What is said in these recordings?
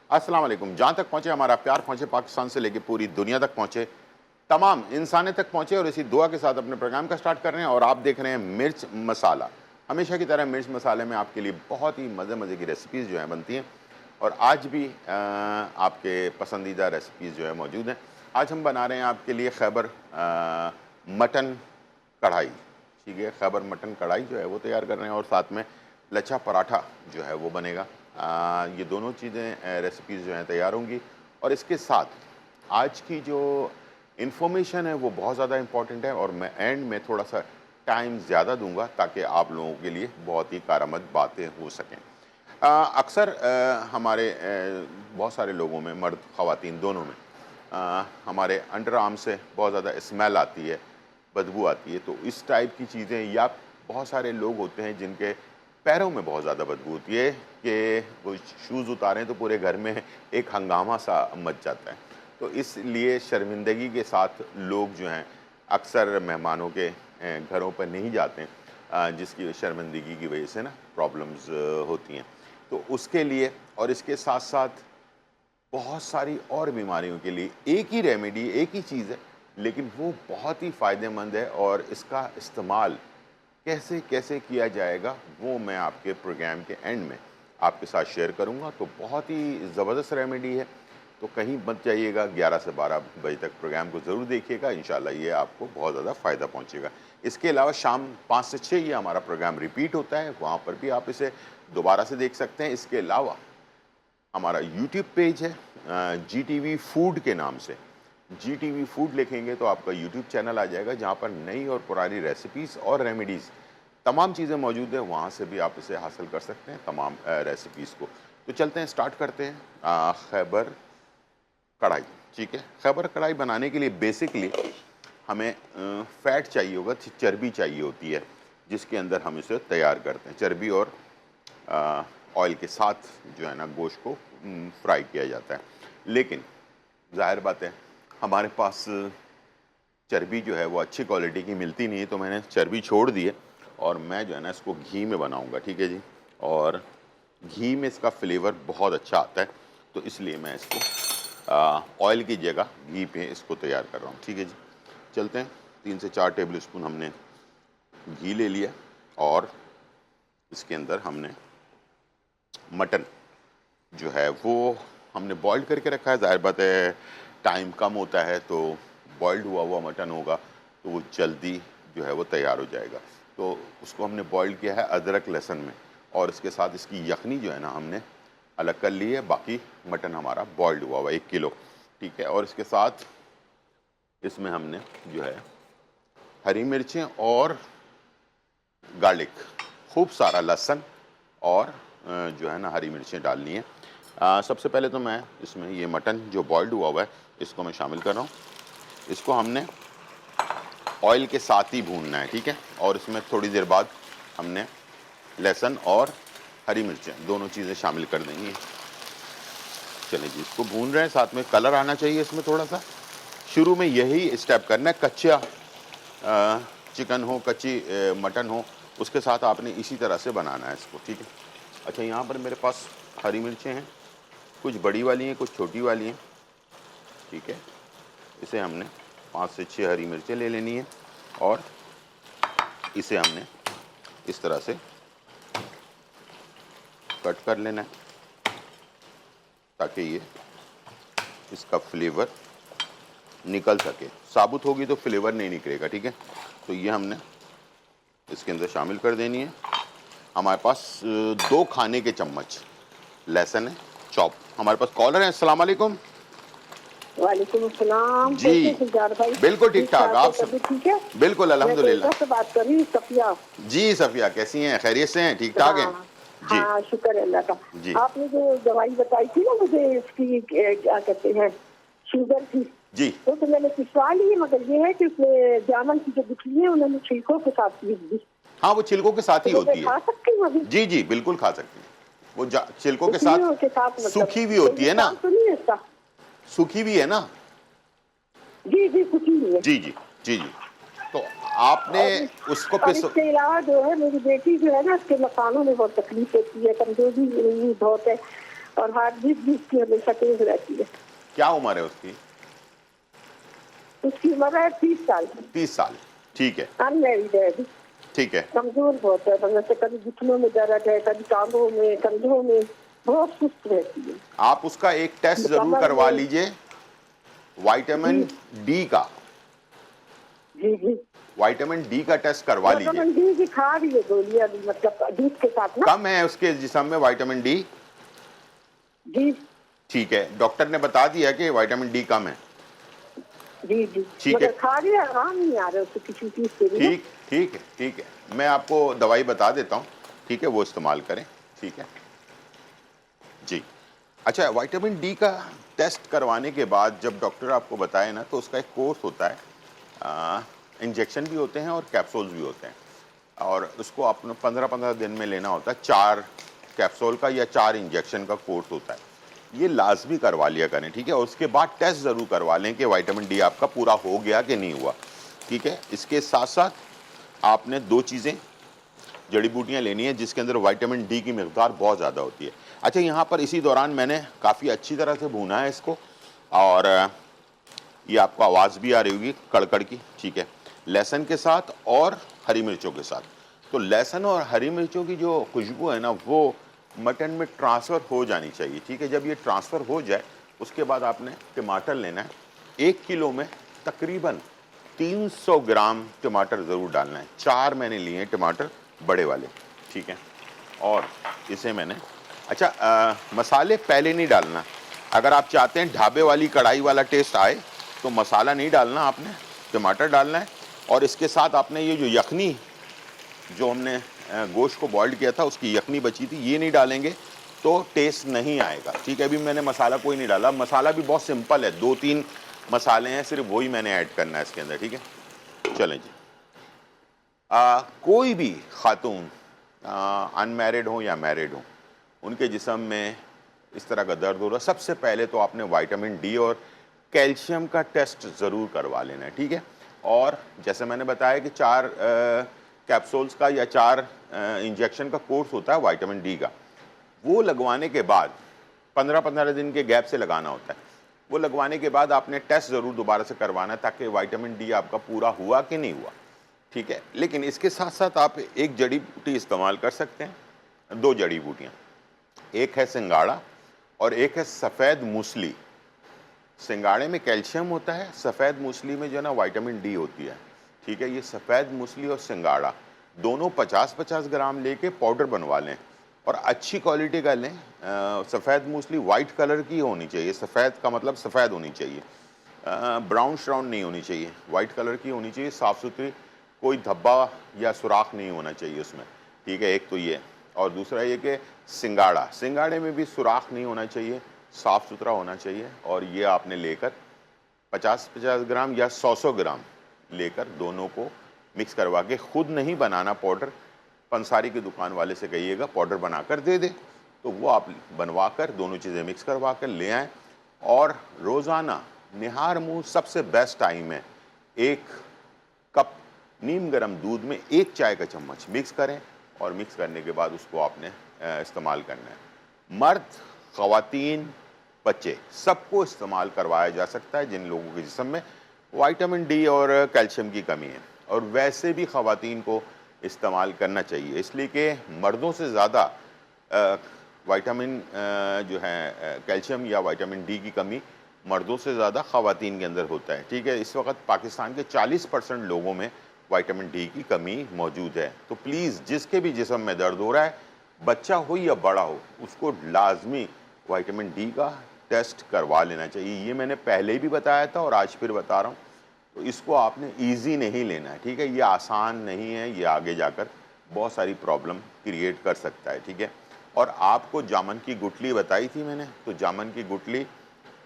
अस्सलाम वालेकुम। जहाँ तक पहुँचे हमारा प्यार पहुँचे, पाकिस्तान से लेके पूरी दुनिया तक पहुँचे, तमाम इंसानियत तक पहुँचे और इसी दुआ के साथ अपने प्रोग्राम का स्टार्ट कर रहे हैं। और आप देख रहे हैं मिर्च मसाला। हमेशा की तरह मिर्च मसाले में आपके लिए बहुत ही मज़े मज़े की रेसिपीज़ जो हैं बनती हैं और आज भी आपके पसंदीदा रेसिपीज़ जो है मौजूद हैं। आज हम बना रहे हैं आपके लिए खैबर मटन कढ़ाई। ठीक है, खैबर मटन कढ़ाई जो है वो तैयार कर रहे हैं और साथ में लच्छा पराठा जो है वो बनेगा। ये दोनों चीज़ें रेसिपीज़ जो हैं तैयार होंगी और इसके साथ आज की जो इन्फॉर्मेशन है वो बहुत ज़्यादा इम्पॉर्टेंट है और मैं एंड में थोड़ा सा टाइम ज़्यादा दूंगा ताकि आप लोगों के लिए बहुत ही कारआमद बातें हो सकें। अक्सर हमारे बहुत सारे लोगों में, मर्द ख़वातीन दोनों में, हमारे अंडर आर्म से बहुत ज़्यादा स्मेल आती है, बदबू आती है। तो इस टाइप की चीज़ें, या बहुत सारे लोग होते हैं जिनके पैरों में बहुत ज़्यादा बदबू होती है कि वो शूज़ उतारें तो पूरे घर में एक हंगामा सा मच जाता है। तो इसलिए शर्मिंदगी के साथ लोग जो हैं अक्सर मेहमानों के घरों पर नहीं जाते हैं, जिसकी शर्मिंदगी की वजह से ना प्रॉब्लम्स होती हैं। तो उसके लिए और इसके साथ साथ बहुत सारी और बीमारियों के लिए एक ही रेमेडी, एक ही चीज़ है, लेकिन वो बहुत ही फ़ायदेमंद है और इसका इस्तेमाल कैसे कैसे किया जाएगा वो मैं आपके प्रोग्राम के एंड में आपके साथ शेयर करूंगा। तो बहुत ही ज़बरदस्त रेमेडी है, तो कहीं मत जाइएगा। 11 से 12 बजे तक प्रोग्राम को ज़रूर देखिएगा, इंशाल्लाह ये आपको बहुत ज़्यादा फ़ायदा पहुंचेगा। इसके अलावा शाम 5 से 6 ये हमारा प्रोग्राम रिपीट होता है, वहाँ पर भी आप इसे दोबारा से देख सकते हैं। इसके अलावा हमारा यूट्यूब पेज है GTV फूड के नाम से। GTV फूड लिखेंगे तो आपका यूट्यूब चैनल आ जाएगा, जहाँ पर नई और पुरानी रेसिपीज़ और रेमेडीज़ तमाम चीज़ें मौजूद हैं। वहाँ से भी आप इसे हासिल कर सकते हैं, तमाम रेसिपीज़ को। तो चलते हैं, स्टार्ट करते हैं खैबर कढ़ाई। ठीक है, खैबर कढ़ाई बनाने के लिए बेसिकली हमें फ़ैट चाहिए होगा, चर्बी चाहिए होती है, जिसके अंदर हम इसे तैयार करते हैं। चर्बी और ऑयल के साथ जो है ना गोश्त को फ्राई किया जाता है। लेकिन ज़ाहिर बात है हमारे पास चर्बी जो है वो अच्छी क्वालिटी की मिलती नहीं है, तो मैंने चर्बी छोड़ दी है और मैं जो है ना इसको घी में बनाऊंगा। ठीक है जी, और घी में इसका फ्लेवर बहुत अच्छा आता है, तो इसलिए मैं इसको ऑयल की जगह घी पे इसको तैयार कर रहा हूँ। ठीक है जी, चलते हैं। 3 से 4 टेबल स्पून हमने घी ले लिया और इसके अंदर हमने मटन जो है वो हमने बॉइल्ड करके रखा है। ज़ाहिर बात है टाइम कम होता है, तो बॉइल्ड हुआ हुआ मटन होगा तो वो जल्दी जो है वो तैयार हो जाएगा। तो उसको हमने बॉइल्ड किया है अदरक लहसुन में, और इसके साथ इसकी यखनी जो है ना हमने अलग कर ली है। बाकी मटन हमारा बॉइल्ड हुआ हुआ 1 किलो। ठीक है, और इसके साथ इसमें हमने जो है हरी मिर्चें और गार्लिक, खूब सारा लहसुन और जो है ना हरी मिर्चें डालनी है। सबसे पहले तो मैं इसमें ये मटन जो बॉइल्ड हुआ हुआ है इसको मैं शामिल कर रहा हूँ। इसको हमने ऑयल के साथ ही भूनना है। ठीक है, और इसमें थोड़ी देर बाद हमने लहसुन और हरी मिर्चें दोनों चीज़ें शामिल कर देंगे। चलिए जी, इसको भून रहे हैं, साथ में कलर आना चाहिए इसमें थोड़ा सा। शुरू में यही स्टेप करना है, कच्चा चिकन हो, कच्ची मटन हो, उसके साथ आपने इसी तरह से बनाना है इसको। ठीक है, अच्छा यहाँ पर मेरे पास हरी मिर्चें हैं, कुछ बड़ी वाली हैं, कुछ छोटी वाली हैं। ठीक है, इसे हमने 5 से 6 हरी मिर्चें ले लेनी है और इसे हमने इस तरह से कट कर लेना है ताकि ये इसका फ्लेवर निकल सके। साबुत होगी तो फ्लेवर नहीं निकलेगा। ठीक है, तो ये हमने इसके अंदर शामिल कर देनी है। हमारे पास 2 खाने के चम्मच लहसुन है चॉप। हमारे पास कॉलर है, अस्सलाम वालेकुम। वालेकुम अस्सलाम। जी कैसे गुलजार भाई? बिल्कुल ठीक ठाक। आप सब? ठीक है? बिल्कुल अल्हम्दुलिल्लाह। मैं से बात कर रही हूँ, सफिया। जी सफिया, कैसी हैं? खैरियत से हैं? ठीक ठाक हैं? हाँ जी हाँ, शुक्र है अल्लाह का। जी आपने जो दवाई बताई थी ना मुझे, इसकी क्या कहते हैं, शुगर की, जी तो मैंने पिछवा ली, मगर ये है कि उसमें जामन की जो गुठली है उन्होंने छिलकों के साथ पीस दी। हाँ, वो छिलकों के साथ ही तो होती मैं खा है। सकती हूँ अभी? जी जी बिल्कुल खा सकती हैं। वो छिलकों के गुठलियों साथ के साथ मतलब सूखी भी होती है ना, तो नहीं है इसका? सूखी भी है ना। जी जी, कुछ नहीं है। जी जी जी जी, तो आपने उसको और इसके अलावा जो है, मेरी बेटी जो है ना, उसके मकानों में बहुत तकलीफ होती है, कमजोरी बहुत है, और हार्ट बीट भी उसकी हमेशा तेज रहती है। क्या उम्र है उसकी? उसकी उम्र है 30 साल। 30 साल, ठीक है। अनमेरिड है अभी। ठीक है। कमजोर बहुत है, मतलब से कभी घुटनों में दर्द है, कभी टांगों में, कंधों में, बहुत सुस्त रहती है। आप उसका एक टेस्ट जरूर कमर करवा में। लीजिए, जी विटामिन डी का। जी जी। विटामिन डी का टेस्ट करवा लीजिए। विटामिन डी की खा रही है गोली अभी, मतलब दूध के साथ ना। कम है उसके जिस्म में विटामिन डी? जी ठीक है, डॉक्टर ने बता दिया कि विटामिन डी कम है। जी जी। ठीक है, मगर खा रही है, आराम नहीं आ रहा उसको किसी चीज से भी ना। ठीक ठीक है, ठीक है, मैं आपको दवाई बता देता हूँ, ठीक है, वो इस्तेमाल करें, ठीक है जी। अच्छा, विटामिन डी का टेस्ट करवाने के बाद जब डॉक्टर आपको बताए ना, तो उसका एक कोर्स होता है, इंजेक्शन भी होते हैं और कैप्सूल्स भी होते हैं, और उसको आपने 15-15 दिन में लेना होता है। 4 कैप्सूल का या 4 इंजेक्शन का कोर्स होता है, ये लाजमी करवा लिया करें, ठीक है। और उसके बाद टेस्ट ज़रूर करवा लें कि विटामिन डी आपका पूरा हो गया कि नहीं हुआ, ठीक है। इसके साथ साथ आपने 2 चीज़ें जड़ी बूटियां लेनी है जिसके अंदर विटामिन डी की मिकदार बहुत ज़्यादा होती है। अच्छा, यहाँ पर इसी दौरान मैंने काफ़ी अच्छी तरह से भूना है इसको, और ये आपको आवाज़ भी आ रही होगी कड़कड़ की, ठीक है, लहसुन के साथ और हरी मिर्चों के साथ। तो लहसुन और हरी मिर्चों की जो खुशबू है ना, वो मटन में ट्रांसफ़र हो जानी चाहिए, ठीक है। जब ये ट्रांसफ़र हो जाए, उसके बाद आपने टमाटर लेना है। 1 किलो में तकरीबन 300 ग्राम टमाटर ज़रूर डालना है। 4 मैंने लिए हैं टमाटर, बड़े वाले, ठीक है। और इसे मैंने, अच्छा, मसाले पहले नहीं डालना। अगर आप चाहते हैं ढाबे वाली कढ़ाई वाला टेस्ट आए, तो मसाला नहीं डालना, आपने टमाटर डालना है। और इसके साथ आपने ये जो यखनी, जो हमने गोश्त को बॉइल्ड किया था, उसकी यखनी बची थी, ये नहीं डालेंगे तो टेस्ट नहीं आएगा, ठीक है। अभी मैंने मसाला कोई नहीं डाला, मसाला भी बहुत सिंपल है, 2-3 मसाले हैं, सिर्फ वही मैंने ऐड करना है इसके अंदर, ठीक है। चलें जी। कोई भी खातून अनमैरिड हो या मैरिड हो, उनके जिस्म में इस तरह का दर्द हो रहा है, सबसे पहले तो आपने विटामिन डी और कैल्शियम का टेस्ट ज़रूर करवा लेना है, ठीक है। और जैसे मैंने बताया कि 4 कैप्सूल्स का या 4 इंजेक्शन का कोर्स होता है विटामिन डी का, वो लगवाने के बाद 15-15 दिन के गैप से लगाना होता है। वो लगवाने के बाद आपने टेस्ट ज़रूर दोबारा से करवाना है, ताकि विटामिन डी आपका पूरा हुआ कि नहीं हुआ, ठीक है। लेकिन इसके साथ साथ आप एक जड़ी बूटी इस्तेमाल कर सकते हैं, 2 जड़ी बूटियाँ, एक है सिंगाड़ा और एक है सफ़ेद मूसली। सिंगाड़े में कैल्शियम होता है, सफ़ेद मूसली में जो है ना विटामिन डी होती है, ठीक है। ये सफ़ेद मूसली और सिंगाड़ा दोनों 50-50 ग्राम लेके पाउडर बनवा लें, और अच्छी क्वालिटी का लें। सफ़ेद मूसली वाइट कलर की होनी चाहिए, सफ़ेद का मतलब सफ़ेद होनी चाहिए, ब्राउन श्राउन नहीं होनी चाहिए, वाइट कलर की होनी चाहिए, साफ़ सुथरी, कोई धब्बा या सुराख नहीं होना चाहिए उसमें, ठीक है। एक तो ये, और दूसरा ये कि सिंगाड़े में भी सुराख नहीं होना चाहिए, साफ़ सुथरा होना चाहिए। और ये आपने लेकर 50-50 ग्राम या 100-100 ग्राम लेकर दोनों को मिक्स करवा के, खुद नहीं बनाना पाउडर, पंसारी की दुकान वाले से कहिएगा पाउडर बनाकर दे दे, तो वो आप बनवा कर दोनों चीज़ें मिक्स करवा कर ले आएँ। और रोज़ाना निहार मुँह सबसे बेस्ट टाइम है, 1 कप नीम गर्म दूध में 1 चाय का चम्मच मिक्स करें, और मिक्स करने के बाद उसको आपने इस्तेमाल करना है। मर्द, ख़वातीन, बच्चे, सबको इस्तेमाल करवाया जा सकता है जिन लोगों के जिस्म में विटामिन डी और कैल्शियम की कमी है। और वैसे भी ख़वातीन को इस्तेमाल करना चाहिए, इसलिए कि मर्दों से ज़्यादा विटामिन जो है कैल्शियम या विटामिन डी की कमी मर्दों से ज़्यादा ख़वातीन के अंदर होता है, ठीक है। इस वक्त पाकिस्तान के 40% लोगों में विटामिन डी की कमी मौजूद है। तो प्लीज़, जिसके भी जिस्म में दर्द हो रहा है, बच्चा हो या बड़ा हो, उसको लाजमी विटामिन डी का टेस्ट करवा लेना चाहिए। ये मैंने पहले भी बताया था और आज फिर बता रहा हूँ, तो इसको आपने ईजी नहीं लेना है, ठीक है। ये आसान नहीं है, ये आगे जाकर बहुत सारी प्रॉब्लम क्रिएट कर सकता है, ठीक है। और आपको जामन की गुठली बताई थी मैंने, तो जामन की गुठली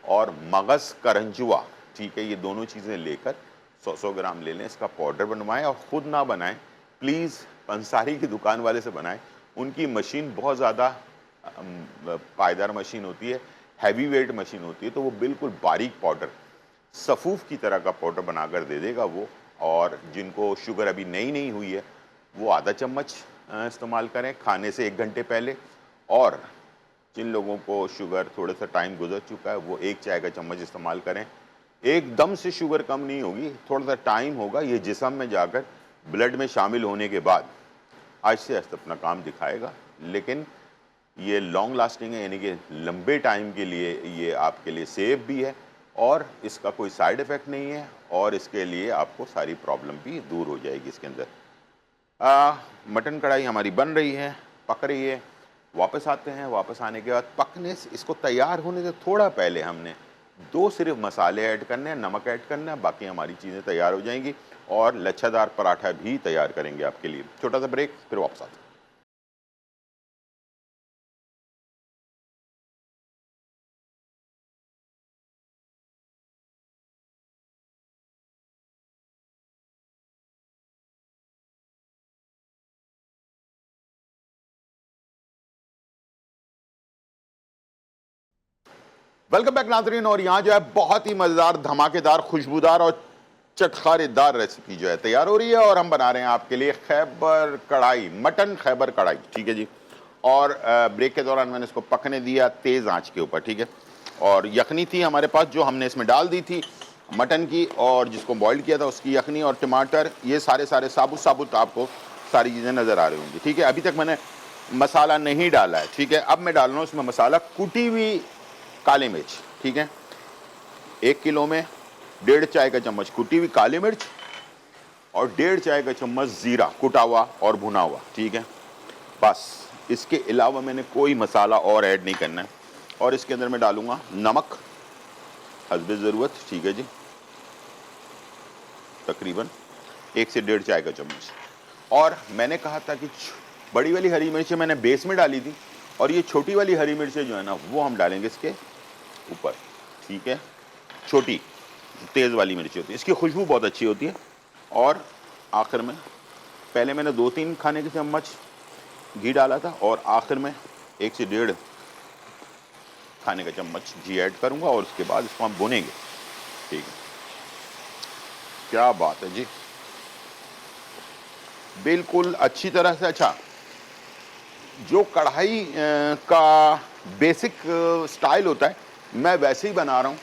और मगज़ करंजुआ, ठीक है, ये दोनों चीज़ें लेकर 100-100 ग्राम ले लें, इसका पाउडर बनवाएं, और ख़ुद ना बनाएं प्लीज़, पंसारी की दुकान वाले से बनाएं। उनकी मशीन बहुत ज़्यादा पायदार मशीन होती है, हैवी वेट मशीन होती है, तो वो बिल्कुल बारीक पाउडर, सफ़ूफ़ की तरह का पाउडर बनाकर दे देगा वो। और जिनको शुगर अभी नहीं हुई है, वो आधा चम्मच इस्तेमाल करें खाने से 1 घंटे पहले, और जिन लोगों को शुगर थोड़ा सा टाइम गुजर चुका है वो 1 चाय का चम्मच इस्तेमाल करें। एकदम से शुगर कम नहीं होगी, थोड़ा सा टाइम होगा, ये जिस्म में जाकर ब्लड में शामिल होने के बाद आहिस्ते आहिस्ते अपना काम दिखाएगा। लेकिन ये लॉन्ग लास्टिंग है, यानी कि लंबे टाइम के लिए ये आपके लिए सेफ भी है और इसका कोई साइड इफ़ेक्ट नहीं है और इसके लिए आपको सारी प्रॉब्लम भी दूर हो जाएगी इसके अंदर। मटन कढ़ाई हमारी बन रही है, पक रही है। वापस आते हैं, वापस आने के बाद पकने से इसको तैयार होने से थोड़ा पहले हमने 2 सिर्फ मसाले ऐड करने हैं, नमक ऐड करना है, बाकी हमारी चीज़ें तैयार हो जाएंगी और लच्छादार पराठा भी तैयार करेंगे आपके लिए। छोटा सा ब्रेक, फिर वापस आते हैं। वेलकम बैक नाज़रीन। और यहाँ जो है बहुत ही मज़ेदार, धमाकेदार, खुशबूदार और चटखारेदार रेसिपी जो है तैयार हो रही है और हम बना रहे हैं आपके लिए खैबर कढ़ाई, मटन खैबर कढ़ाई। ठीक है जी। और ब्रेक के दौरान मैंने इसको पकने दिया तेज़ आंच के ऊपर। ठीक है। और यखनी थी हमारे पास जो हमने इसमें डाल दी थी मटन की, और जिसको बॉईल किया था उसकी यखनी और टमाटर, ये सारे साबुत साबुत आपको सारी चीज़ें नज़र आ रही होंगी। ठीक है। अभी तक मैंने मसाला नहीं डाला है। ठीक है। अब मैं डाल रहा हूँ इसमें मसाला, कुटी हुई काली मिर्च। ठीक है। 1 किलो में 1.5 चाय का चम्मच कुटी हुई काली मिर्च और 1.5 चाय का चम्मच जीरा कुटा हुआ और भुना हुआ। ठीक है। बस इसके अलावा मैंने कोई मसाला और ऐड नहीं करना है। और इसके अंदर मैं डालूंगा नमक हस्बे ज़रूरत। ठीक है जी। तकरीबन 1 से 1.5 चाय का चम्मच। और मैंने कहा था कि बड़ी वाली हरी मिर्चें मैंने बेस में डाली थी और ये छोटी वाली हरी मिर्चें जो है ना वो हम डालेंगे इसके ऊपर। ठीक है। छोटी तेज़ वाली मिर्ची होती है, इसकी खुशबू बहुत अच्छी होती है। और आखिर में पहले मैंने 2-3 खाने के चम्मच घी डाला था और आखिर में 1 से 1.5 खाने का चम्मच घी ऐड करूंगा और उसके बाद इसको हम भुनेंगे। ठीक है। क्या बात है जी, बिल्कुल अच्छी तरह से। अच्छा, जो कढ़ाई का बेसिक स्टाइल होता है मैं वैसे ही बना रहा हूँ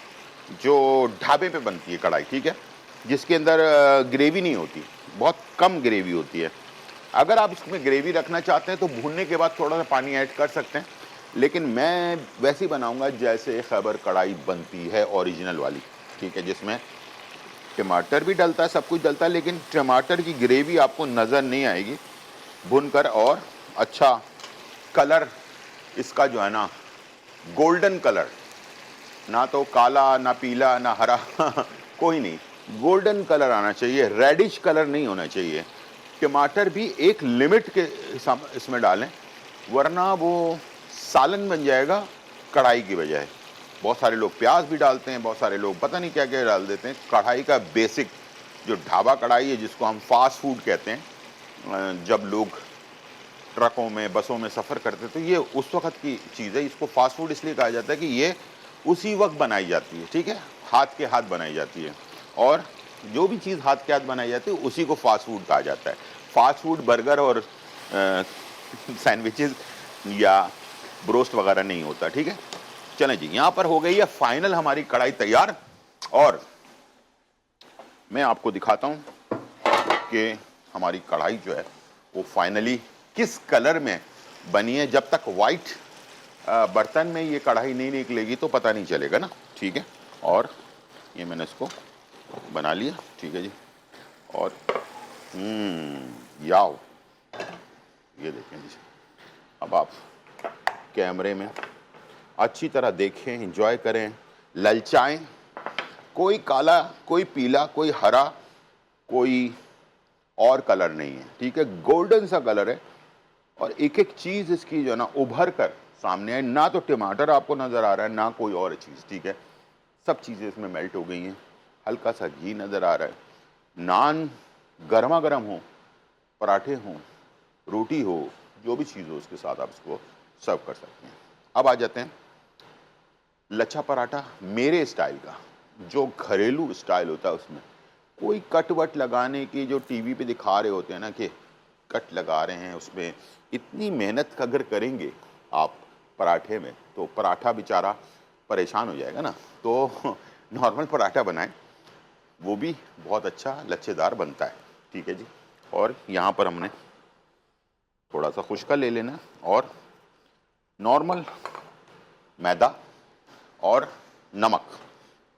जो ढाबे पे बनती है कढ़ाई। ठीक है। जिसके अंदर ग्रेवी नहीं होती, बहुत कम ग्रेवी होती है। अगर आप इसमें ग्रेवी रखना चाहते हैं तो भूनने के बाद थोड़ा सा पानी ऐड कर सकते हैं, लेकिन मैं वैसे ही बनाऊंगा जैसे खैबर कढ़ाई बनती है ओरिजिनल वाली। ठीक है। जिसमें टमाटर भी डलता है, सब कुछ डलता है, लेकिन टमाटर की ग्रेवी आपको नज़र नहीं आएगी भूनकर। और अच्छा कलर इसका जो है ना गोल्डन कलर, ना तो काला ना पीला ना हरा कोई नहीं, गोल्डन कलर आना चाहिए, रेडिश कलर नहीं होना चाहिए। टमाटर भी एक लिमिट के इसमें डालें, वरना वो सालन बन जाएगा कढ़ाई की बजाय। बहुत सारे लोग प्याज भी डालते हैं, बहुत सारे लोग पता नहीं क्या क्या डाल देते हैं। कढ़ाई का बेसिक जो ढाबा कढ़ाई है, जिसको हम फास्ट फूड कहते हैं, जब लोग ट्रकों में बसों में सफ़र करते हैं तो ये उस वक्त की चीज़ है। इसको फास्ट फूड इसलिए कहा जाता है कि ये उसी वक्त बनाई जाती है। ठीक है। हाथ के हाथ बनाई जाती है और जो भी चीज़ हाथ के हाथ बनाई जाती है उसी को फास्ट फूड कहा जाता है। फास्ट फूड बर्गर और सैंडविचेस या ब्रोस्ट वगैरह नहीं होता। ठीक है। चलें जी, यहाँ पर हो गई है फाइनल हमारी कढ़ाई तैयार और मैं आपको दिखाता हूँ कि हमारी कढ़ाई जो है वो फाइनली किस कलर में बनी है। जब तक वाइट बर्तन में ये कढ़ाई नहीं निकलेगी तो पता नहीं चलेगा ना। ठीक है। और ये मैंने इसको बना लिया। ठीक है जी। और याओ, ये देखें जी। अब आप कैमरे में अच्छी तरह देखें, एंजॉय करें, ललचाएं। कोई काला, कोई पीला, कोई हरा, कोई और कलर नहीं है। ठीक है। गोल्डन सा कलर है और एक एक चीज़ इसकी जो है ना उभर कर सामने है। ना तो टमाटर आपको नज़र आ रहा है, ना कोई और चीज़। ठीक है। सब चीज़ें इसमें मेल्ट हो गई हैं। हल्का सा घी नज़र आ रहा है। नान गर्मा गर्म हो, पराठे हों, रोटी हो, जो भी चीज़ हो उसके साथ आप इसको सर्व कर सकते हैं। अब आ जाते हैं लच्छा पराठा मेरे स्टाइल का, जो घरेलू स्टाइल होता है। उसमें कोई कट वट लगाने की, जो टीवी पे दिखा रहे होते हैं ना कि कट लगा रहे हैं, उसमें इतनी मेहनत अगर करेंगे आप पराठे में, तो पराठा बेचारा परेशान हो जाएगा ना, तो नॉर्मल पराठा बनाएं, वो भी बहुत अच्छा लच्छेदार बनता है। ठीक है जी। और यहाँ पर हमने थोड़ा सा खुश्का ले लेना और नॉर्मल मैदा और नमक,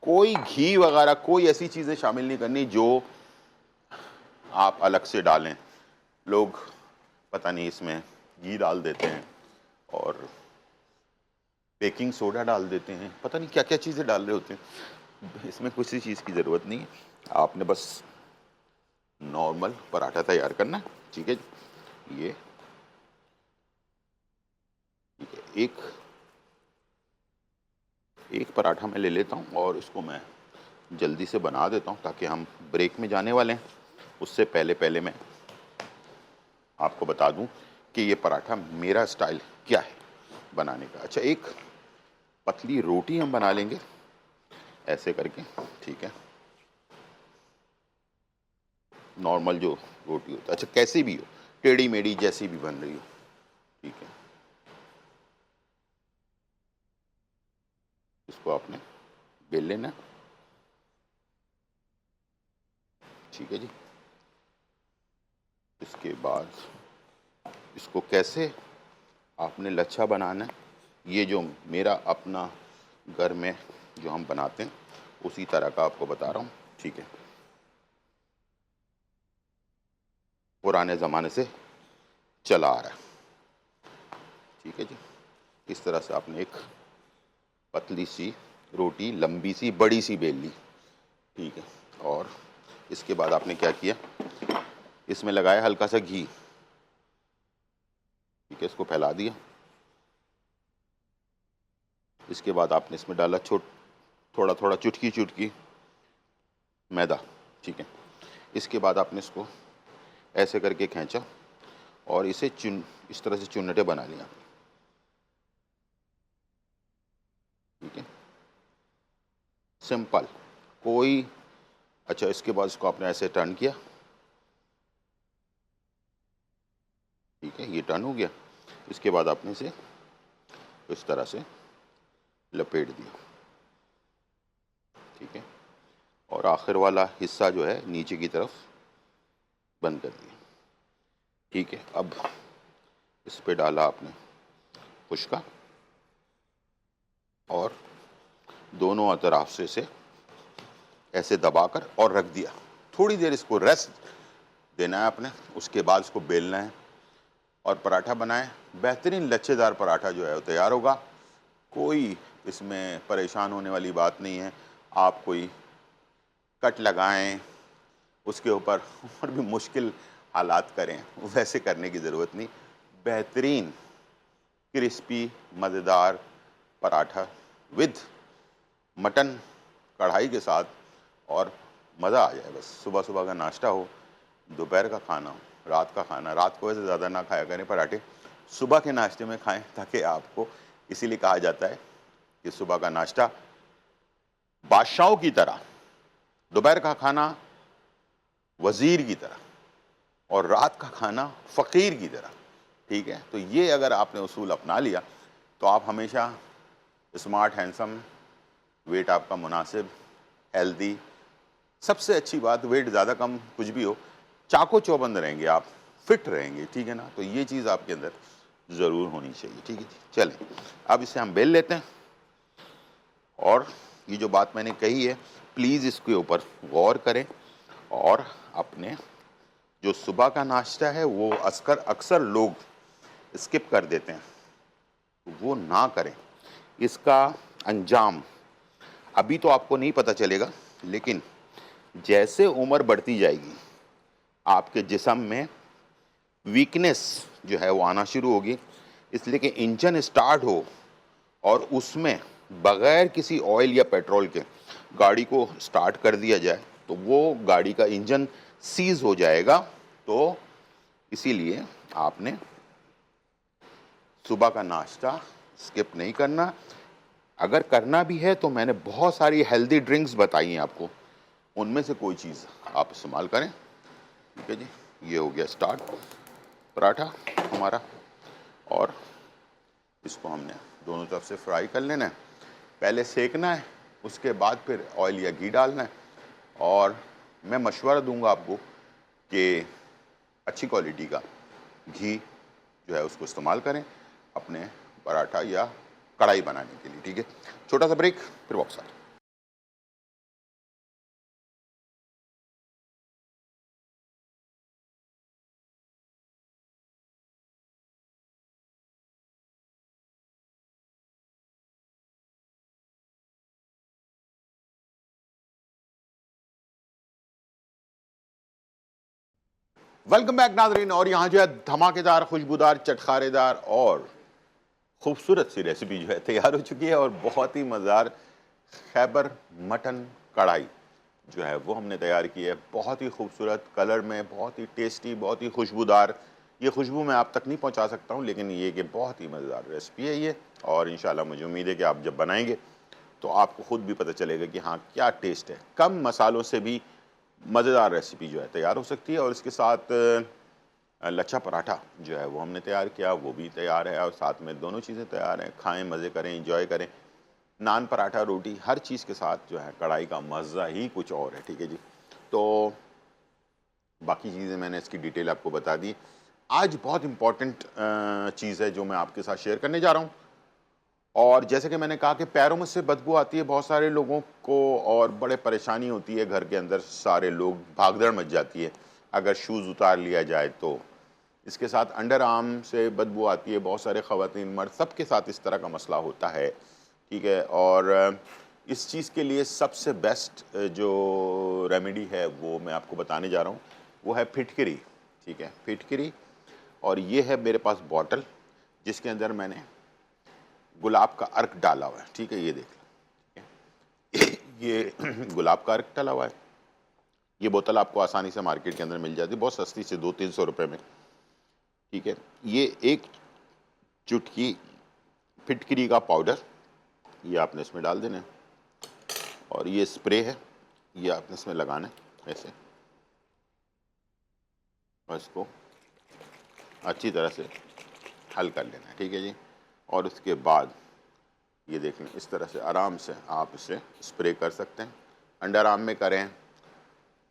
कोई घी वगैरह कोई ऐसी चीज़ें शामिल नहीं करनी जो आप अलग से डालें। लोग पता नहीं इसमें घी डाल देते हैं और बेकिंग सोडा डाल देते हैं, पता नहीं क्या क्या चीज़ें डाल रहे होते हैं। इसमें किसी चीज़ की ज़रूरत नहीं है, आपने बस नॉर्मल पराठा तैयार करना है। ठीक है जी। ये ठीक है, एक पराठा मैं ले लेता हूँ और इसको मैं जल्दी से बना देता हूँ ताकि हम ब्रेक में जाने वाले हैं। उससे पहले मैं आपको बता दूं कि ये पराठा मेरा स्टाइल क्या है बनाने का। अच्छा, एक पतली रोटी हम बना लेंगे ऐसे करके। ठीक है, नॉर्मल जो रोटी होता है, अच्छा कैसी भी हो, टेढ़ी मेढ़ी जैसी भी बन रही हो। ठीक है, इसको आपने बेल लेना। ठीक है जी। इसके बाद इसको कैसे आपने लच्छा बनाना है, ये जो मेरा अपना घर में जो हम बनाते हैं उसी तरह का आपको बता रहा हूँ। ठीक है, पुराने ज़माने से चला आ रहा है। ठीक है जी। इस तरह से आपने एक पतली सी रोटी, लंबी सी बड़ी सी बेल ली। ठीक है, और इसके बाद आपने क्या किया, इसमें लगाया हल्का सा घी। ठीक है, इसको फैला दिया। इसके बाद आपने इसमें डाला थोड़ा थोड़ा चुटकी चुटकी मैदा। ठीक है, इसके बाद आपने इसको ऐसे करके खींचा और इसे इस तरह से चुन्नटे बना लिया। ठीक है, सिंपल कोई। अच्छा, इसके बाद इसको आपने ऐसे टर्न किया। ठीक है, ये टर्न हो गया। इसके बाद आपने इसे इस तरह से लपेट दिया। ठीक है, और आखिर वाला हिस्सा जो है नीचे की तरफ बंद कर दिया। ठीक है, अब इस पे डाला आपने खुश्का और दोनों तरफ से इसे ऐसे दबाकर और रख दिया। थोड़ी देर इसको रेस्ट देना है आपने, उसके बाद इसको बेलना है और पराठा बनाएं। बेहतरीन लच्छेदार पराठा जो है वो तैयार होगा। कोई इसमें परेशान होने वाली बात नहीं है। आप कोई कट लगाएं उसके ऊपर और भी मुश्किल हालात करें, वैसे करने की ज़रूरत नहीं। बेहतरीन क्रिस्पी मज़ेदार पराठा विद मटन कढ़ाई के साथ, और मज़ा आ जाए। बस सुबह सुबह का नाश्ता हो, दोपहर का खाना हो, रात का खाना। रात को वैसे ज़्यादा ना खाया करें पराठे, सुबह के नाश्ते में खाएं, ताकि आपको, इसीलिए कहा जाता है कि सुबह का नाश्ता बादशाहों की तरह, दोपहर का खाना वज़ीर की तरह और रात का खाना फ़कीर की तरह। ठीक है, तो ये अगर आपने उसूल अपना लिया तो आप हमेशा स्मार्ट, हैंडसम, वेट आपका मुनासिब, हेल्दी, सबसे अच्छी बात वेट ज़्यादा कम कुछ भी हो, चाको चौबंद रहेंगे आप, फिट रहेंगे। ठीक है ना, तो ये चीज़ आपके अंदर ज़रूर होनी चाहिए। ठीक है जी, चलें अब इसे हम बेल लेते हैं। और ये जो बात मैंने कही है, प्लीज़ इसके ऊपर गौर करें और अपने जो सुबह का नाश्ता है वो अक्सर लोग स्किप कर देते हैं, वो ना करें। इसका अंजाम अभी तो आपको नहीं पता चलेगा, लेकिन जैसे उम्र बढ़ती जाएगी आपके जिस्म में वीकनेस जो है वो आना शुरू होगी। इसलिए कि इंजन स्टार्ट हो और उसमें बगैर किसी ऑयल या पेट्रोल के गाड़ी को स्टार्ट कर दिया जाए तो वो गाड़ी का इंजन सीज हो जाएगा। तो इसीलिए आपने सुबह का नाश्ता स्किप नहीं करना। अगर करना भी है तो मैंने बहुत सारी हेल्दी ड्रिंक्स बताई हैं आपको, उनमें से कोई चीज़ आप इस्तेमाल करें। ठीक है जी, ये हो गया स्टार्ट पराठा हमारा, और इसको हमने दोनों तरफ से फ्राई कर लेना है। पहले सेकना है, उसके बाद फिर ऑयल या घी डालना है। और मैं मशवरा दूंगा आपको कि अच्छी क्वालिटी का घी जो है उसको इस्तेमाल करें अपने पराठा या कढ़ाई बनाने के लिए। ठीक है, छोटा सा ब्रेक, फिर वापस आते हैं। वेलकम बैक नाजरीन। और यहाँ जो है धमाकेदार, खुशबूदार, चटखारेदार और खूबसूरत सी रेसिपी जो है तैयार हो चुकी है और बहुत ही मज़ेदार खैबर मटन कढ़ाई जो है वो हमने तैयार की है। बहुत ही खूबसूरत कलर में, बहुत ही टेस्टी, बहुत ही खुशबूदार। ये खुशबू मैं आप तक नहीं पहुंचा सकता हूं, लेकिन ये कि बहुत ही मज़ेदार रेसिपी है ये। और इंशाल्लाह मुझे उम्मीद है कि आप जब बनाएंगे तो आपको ख़ुद भी पता चलेगा कि हाँ क्या टेस्ट है। कम मसालों से भी मज़ेदार रेसिपी जो है तैयार हो सकती है। और इसके साथ लच्छा पराठा जो है वो हमने तैयार किया, वो भी तैयार है और साथ में दोनों चीज़ें तैयार हैं। खाएं, मज़े करें, इंजॉय करें। नान, पराठा, रोटी, हर चीज़ के साथ जो है कढ़ाई का मज़ा ही कुछ और है। ठीक है जी। तो बाकी चीज़ें मैंने इसकी डिटेल आपको बता दी। आज बहुत इम्पॉर्टेंट चीज़ है जो मैं आपके साथ शेयर करने जा रहा हूँ। और जैसे कि मैंने कहा कि पैरों में से बदबू आती है बहुत सारे लोगों को और बड़े परेशानी होती है घर के अंदर, सारे लोग भागदड़ मच जाती है अगर शूज़ उतार लिया जाए तो। इसके साथ अंडर आर्म से बदबू आती है, बहुत सारे ख़वातीन, मर्द, सबके साथ इस तरह का मसला होता है। ठीक है, और इस चीज़ के लिए सबसे बेस्ट जो रेमेडी है वो मैं आपको बताने जा रहा हूँ, वो है फिटकरी। ठीक है, फिटकरी। और ये है मेरे पास बॉटल जिसके अंदर मैंने गुलाब का अर्क डाला हुआ है। ठीक है, ये देख लो, ठीक है। ये गुलाब का अर्क डाला हुआ है। ये बोतल आपको आसानी से मार्केट के अंदर मिल जाती है, बहुत सस्ती से, 200-300 रुपये में। ठीक है, ये एक चुटकी फिटकरी का पाउडर ये आपने इसमें डाल देना है। और ये स्प्रे है, ये आपने इसमें लगाना है ऐसे, और इसको अच्छी तरह से हल कर लेना है। ठीक है जी। और उसके बाद ये देख लें, इस तरह से आराम से आप इसे स्प्रे कर सकते हैं। अंडर आर्म में करें,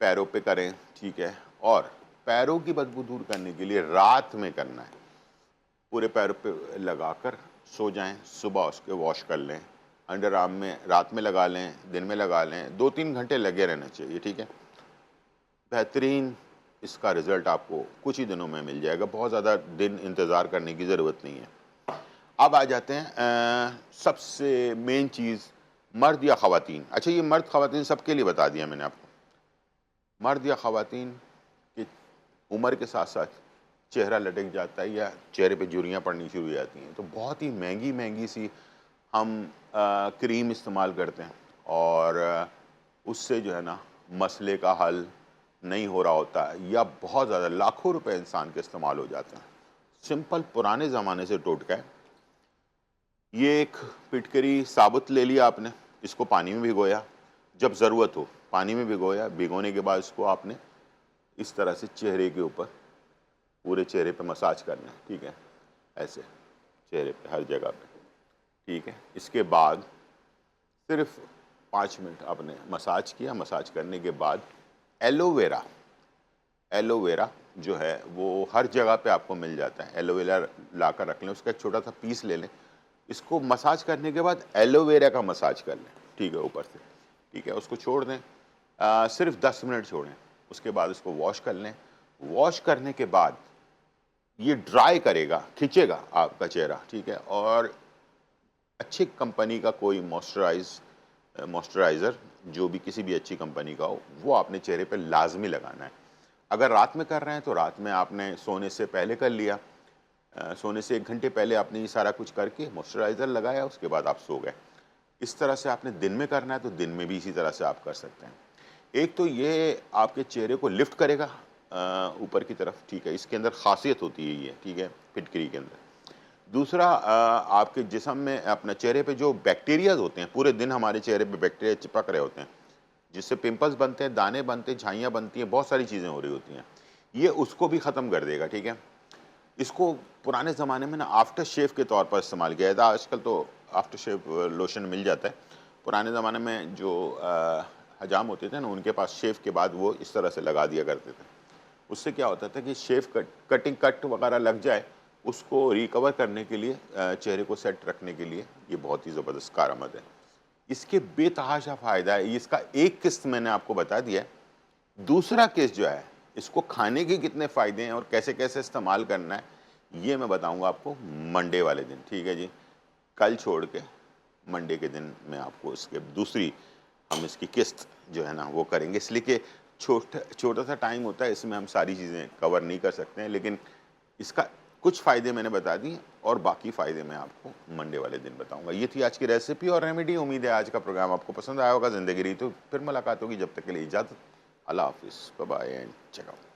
पैरों पे करें। ठीक है, और पैरों की बदबू दूर करने के लिए रात में करना है। पूरे पैरों पे लगाकर सो जाएं, सुबह उसके वॉश कर लें। अंडर आर्म में रात में लगा लें, दिन में लगा लें, 2-3 घंटे लगे रहना चाहिए। ठीक है, बेहतरीन इसका रिज़ल्ट आपको कुछ ही दिनों में मिल जाएगा, बहुत ज़्यादा दिन इंतज़ार करने की ज़रूरत नहीं है। अब आ जाते हैं सबसे मेन चीज़, मर्द या ख़वातीन। अच्छा, ये मर्द ख़वातीन सबके लिए बता दिया मैंने आपको। मर्द या ख़वातीन की उम्र के साथ साथ चेहरा लटक जाता है या चेहरे पे झुर्रियाँ पड़नी शुरू हो जाती हैं, तो बहुत ही महंगी महंगी सी हम क्रीम इस्तेमाल करते हैं और उससे जो है ना मसले का हल नहीं हो रहा होता है, या बहुत ज़्यादा लाखों रुपए इंसान के इस्तेमाल हो जाते हैं। सिंपल पुराने ज़माने से टोटका है। ये एक फिटकरी साबुत ले लिया आपने, इसको पानी में भिगोया, जब ज़रूरत हो पानी में भिगोया। भिगोने के बाद इसको आपने इस तरह से चेहरे के ऊपर, पूरे चेहरे पे मसाज करना है। ठीक है, ऐसे चेहरे पे हर जगह पे। ठीक है, इसके बाद सिर्फ 5 मिनट आपने मसाज किया। मसाज करने के बाद एलोवेरा, एलोवेरा जो है वो हर जगह पे आपको मिल जाता है। एलोवेरा ला कर रख लें, उसका एक छोटा सा पीस ले लें। इसको मसाज करने के बाद एलोवेरा का मसाज कर लें। ठीक है, ऊपर से। ठीक है, उसको छोड़ दें, सिर्फ 10 मिनट छोड़ें। उसके बाद इसको वॉश कर लें। वॉश करने के बाद ये ड्राई करेगा, खींचेगा आपका चेहरा। ठीक है, और अच्छी कंपनी का कोई मॉइस्चराइज़र जो भी किसी भी अच्छी कंपनी का हो, वो आपने चेहरे पे लाजमी लगाना है। अगर रात में कर रहे हैं तो रात में आपने सोने से पहले कर लिया। सोने से 1 घंटे पहले आपने ये सारा कुछ करके मॉइस्चराइज़र लगाया, उसके बाद आप सो गए। इस तरह से आपने दिन में करना है तो दिन में भी इसी तरह से आप कर सकते हैं। एक तो ये आपके चेहरे को लिफ्ट करेगा ऊपर की तरफ। ठीक है, इसके अंदर खासियत होती है ये। ठीक है, फिटकरी के अंदर। दूसरा, आपके जिस्म में, अपने चेहरे पे जो बैक्टीरियाज होते हैं, पूरे दिन हमारे चेहरे पे बैक्टीरिया चिपक रहे होते हैं, जिससे पिंपल्स बनते हैं, दाने बनते हैं, झाइयाँ बनती हैं, बहुत सारी चीज़ें हो रही होती हैं, ये उसको भी ख़त्म कर देगा। ठीक है, इसको पुराने ज़माने में ना आफ्टर शेव के तौर पर इस्तेमाल किया जाता है। आजकल तो आफ्टर शेव लोशन मिल जाता है। पुराने ज़माने में जो हजाम होते थे ना, उनके पास शेव के बाद वो इस तरह से लगा दिया करते थे। उससे क्या होता था कि शेव कटिंग कट वगैरह लग जाए, उसको रिकवर करने के लिए, चेहरे को सेट रखने के लिए ये बहुत ही ज़बरदस्त कारआमद है। इसके बेतहाशा फ़ायदा है। इसका एक किस्त मैंने आपको बता दिया है। दूसरा केस जो है, इसको खाने के कितने फ़ायदे हैं और कैसे-कैसे इस्तेमाल करना है, ये मैं बताऊँगा आपको मंडे वाले दिन, ठीक है जी? कल छोड़ के मंडे के दिन मैं आपको इसके दूसरी हम इसकी किस्त जो है ना वो करेंगे, इसलिए कि छोटा-सा टाइम होता है, इसमें हम सारी चीज़ें कवर नहीं कर सकते हैं, लेकिन इसका कुछ फ़ायदे मैंने बता दिए और बाकी फ़ायदे मैं आपको मंडे वाले दिन बताऊँगा। ये थी आज की रेसिपी और रेमेडी। उम्मीद है आज का प्रोग्राम आपको पसंद आया होगा। ज़िंदगी रही तो फिर मुलाकात होगी। जब तक के लिए इजाज़त। अल्लाह हाफ़िज़। Bye bye and check out.